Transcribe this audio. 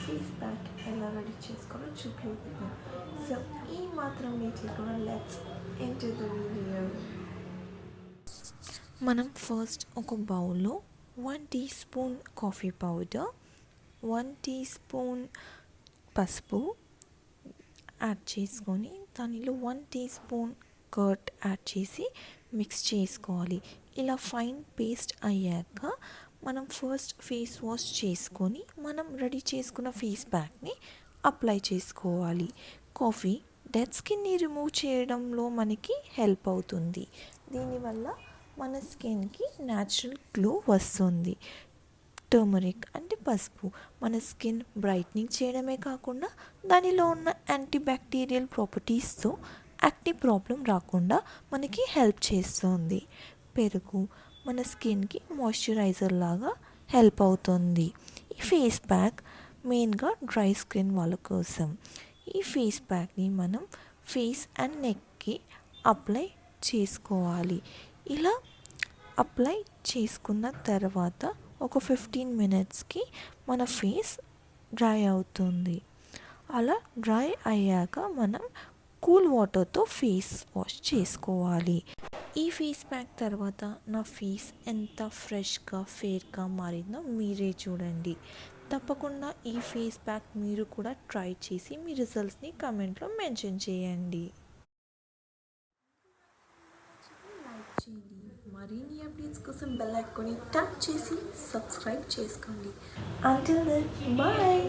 Face pack ఎలా ready చేసుకోవాలో చూపిస్తాను. సో ఈ మాత్రం లేకుండా లెట్స్ ఎంటర్ ద వీడియో. మనం ఫస్ట్ ఒక బౌల్లో 1 teaspoon coffee powder, 1 teaspoon పసుపు యాడ్ చేసుకొని దానిలో 1 టీ స్పూన్ కర్డ్ యాడ్ చేసి మిక్స్ చేసుకోవాలి. ఇలా ఫైన్ పేస్ట్ అయ్యాక మనం ఫస్ట్ ఫేస్ వాష్ చేసుకొని మనం రెడీ చేసుకున్న ఫేస్ ప్యాక్ని అప్లై చేసుకోవాలి. కాఫీ డెడ్ స్కిన్ని రిమూవ్ చేయడంలో మనకి హెల్ప్ అవుతుంది. దీనివల్ల మన స్కిన్కి న్యాచురల్ గ్లో వస్తుంది. టర్మరిక్ అంటే పసుపు మన స్కిన్ బ్రైట్నింగ్ చేయడమే కాకుండా దానిలో ఉన్న యాంటీబ్యాక్టీరియల్ ప్రాపర్టీస్తో యాక్ని ప్రాబ్లం రాకుండా మనకి హెల్ప్ చేస్తుంది. పెరుగు మన స్కిన్కి మాయిశ్చరైజర్ లాగా హెల్ప్ అవుతుంది. ఈ ఫేస్ ప్యాక్ మెయిన్గా డ్రై స్కిన్ వాళ్ళ కోసం. ఈ ఫేస్ ప్యాక్ని మనం ఫేస్ అండ్ నెక్కి అప్లై చేసుకోవాలి. ఇలా అప్లై చేసుకున్న తర్వాత ఒక 15 మినిట్స్కి మన ఫేస్ డ్రై అవుతుంది. అలా డ్రై అయ్యాక మనం కూల్ వాటర్తో ఫేస్ వాష్ చేసుకోవాలి. ఈ ఫేస్ ప్యాక్ తర్వాత నా ఫేస్ ఎంత ఫ్రెష్గా ఫేర్గా మారిందో మీరే చూడండి. తప్పకుండా ఈ ఫేస్ ప్యాక్ మీరు కూడా ట్రై చేసి మీ రిజల్ట్స్ని కామెంట్లో మెన్షన్ చేయండి. లైక్ చేయండి. మరిన్ని అప్డేట్స్ కోసం బెల్ ఐకాన్ని ట్యాప్ చేసి సబ్స్క్రైబ్ చేసుకోండి. Until then bye.